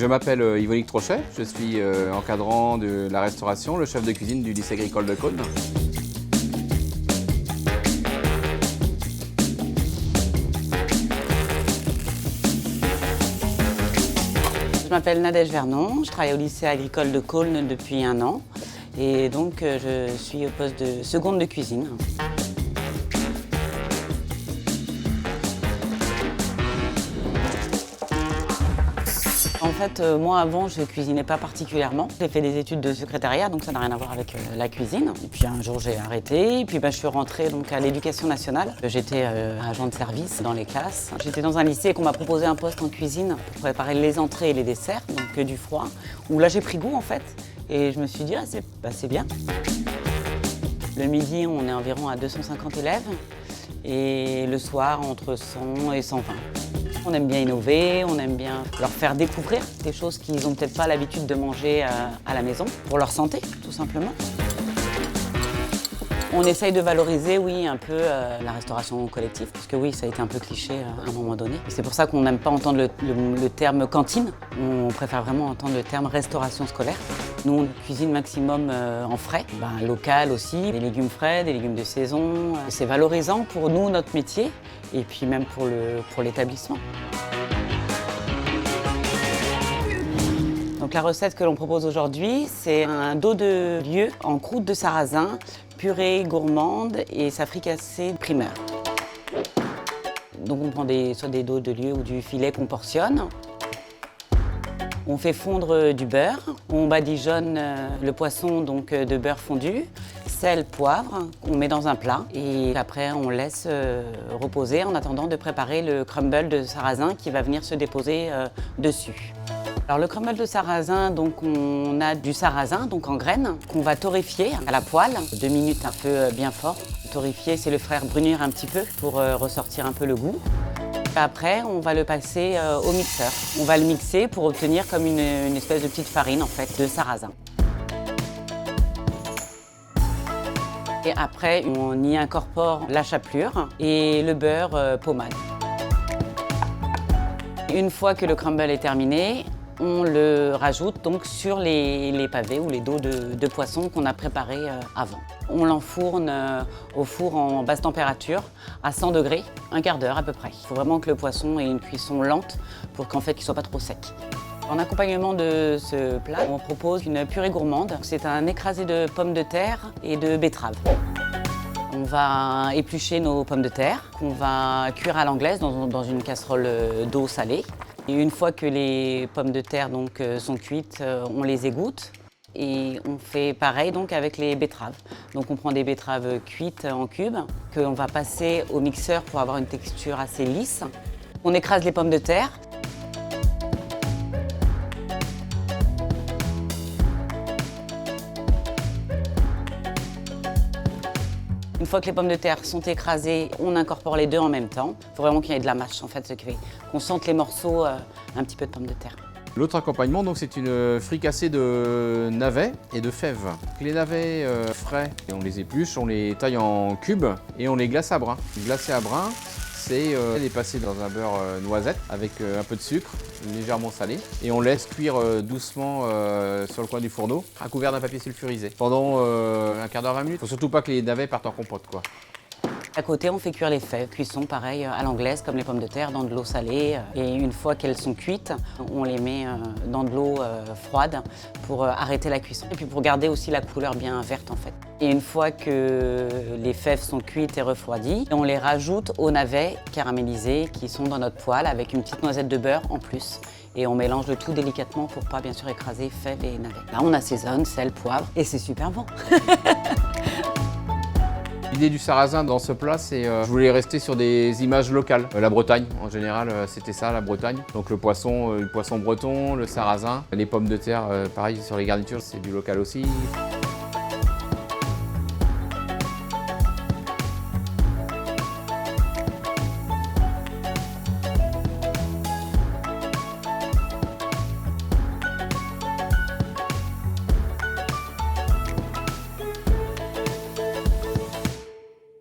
Je m'appelle Yvonique Trochet, je suis encadrant de la restauration, le chef de cuisine du lycée agricole de Cosne. Je m'appelle Nadège Vernon, je travaille au lycée agricole de Cosne depuis 1 an et donc je suis au poste de seconde de cuisine. En fait, moi avant, je ne cuisinais pas particulièrement. J'ai fait des études de secrétariat, donc ça n'a rien à voir avec la cuisine. Et puis un jour, j'ai arrêté. Et puis je suis rentrée donc, à l'Éducation nationale. J'étais agent de service dans les classes. J'étais dans un lycée et qu'on m'a proposé un poste en cuisine pour préparer les entrées et les desserts, donc du froid. Où là, j'ai pris goût en fait. Et je me suis dit, ah, c'est bien. Le midi, on est environ à 250 élèves. Et le soir, entre 100 et 120. On aime bien innover, on aime bien leur faire découvrir des choses qu'ils n'ont peut-être pas l'habitude de manger à la maison, pour leur santé, tout simplement. On essaye de valoriser, oui, un peu la restauration collective, parce que oui, ça a été un peu cliché à un moment donné. C'est pour ça qu'on n'aime pas entendre le terme cantine, on préfère vraiment entendre le terme restauration scolaire. Nous, on cuisine maximum en frais, local aussi, des légumes frais, des légumes de saison. C'est valorisant pour nous, notre métier, et puis même pour l'établissement. Donc la recette que l'on propose aujourd'hui, c'est un dos de lieu en croûte de sarrasin, purée gourmande et sa fricassée primeur. Donc on prend soit des dos de lieu ou du filet qu'on portionne. On fait fondre du beurre, on badigeonne le poisson donc de beurre fondu, sel, poivre, qu'on met dans un plat et après on laisse reposer en attendant de préparer le crumble de sarrasin qui va venir se déposer dessus. Alors le crumble de sarrasin, donc on a du sarrasin donc en graines qu'on va torréfier à la poêle, 2 minutes un peu bien fort. Torréfier, c'est le faire brunir un petit peu pour ressortir un peu le goût. Après, on va le passer au mixeur. On va le mixer pour obtenir comme une espèce de petite farine en fait de sarrasin. Et après, on y incorpore la chapelure et le beurre pommade. Une fois que le crumble est terminé, on le rajoute donc sur les pavés ou les dos de poisson qu'on a préparés avant. On l'enfourne au four en basse température à 100 degrés, un quart d'heure à peu près. Il faut vraiment que le poisson ait une cuisson lente pour qu'en fait il ne soit pas trop sec. En accompagnement de ce plat, on propose une purée gourmande. C'est un écrasé de pommes de terre et de betteraves. On va éplucher nos pommes de terre qu'on va cuire à l'anglaise dans une casserole d'eau salée. Et une fois que les pommes de terre donc, sont cuites, on les égoutte. Et on fait pareil donc avec les betteraves. Donc on prend des betteraves cuites en cubes qu'on va passer au mixeur pour avoir une texture assez lisse. On écrase les pommes de terre. Une fois que les pommes de terre sont écrasées, on incorpore les deux en même temps. Il faut vraiment qu'il y ait de la mâche en fait, ce qui fait qu'on sente les morceaux, un petit peu de pommes de terre. L'autre accompagnement, donc, c'est une fricassée de navets et de fèves. Les navets frais, on les épluche, on les taille en cubes et on les glace à brun. Glacé à brun, c'est les passer dans un beurre noisette avec un peu de sucre, légèrement salé. Et on laisse cuire doucement sur le coin du fourneau, à couvert d'un papier sulfurisé, pendant un quart d'heure, 20 minutes. Faut surtout pas que les navets partent en compote, quoi. À côté, on fait cuire les fèves, cuisson pareil à l'anglaise comme les pommes de terre dans de l'eau salée. Et une fois qu'elles sont cuites, on les met dans de l'eau froide pour arrêter la cuisson. Et puis pour garder aussi la couleur bien verte en fait. Et une fois que les fèves sont cuites et refroidies, on les rajoute aux navets caramélisés qui sont dans notre poêle avec une petite noisette de beurre en plus. Et on mélange le tout délicatement pour pas bien sûr écraser fèves et navets. Là on assaisonne, sel, poivre et c'est super bon. L'idée du sarrasin dans ce plat, c'est je voulais rester sur des images locales. La Bretagne, en général, c'était ça, la Bretagne. Donc le poisson breton, le sarrasin, les pommes de terre, pareil sur les garnitures, c'est du local aussi.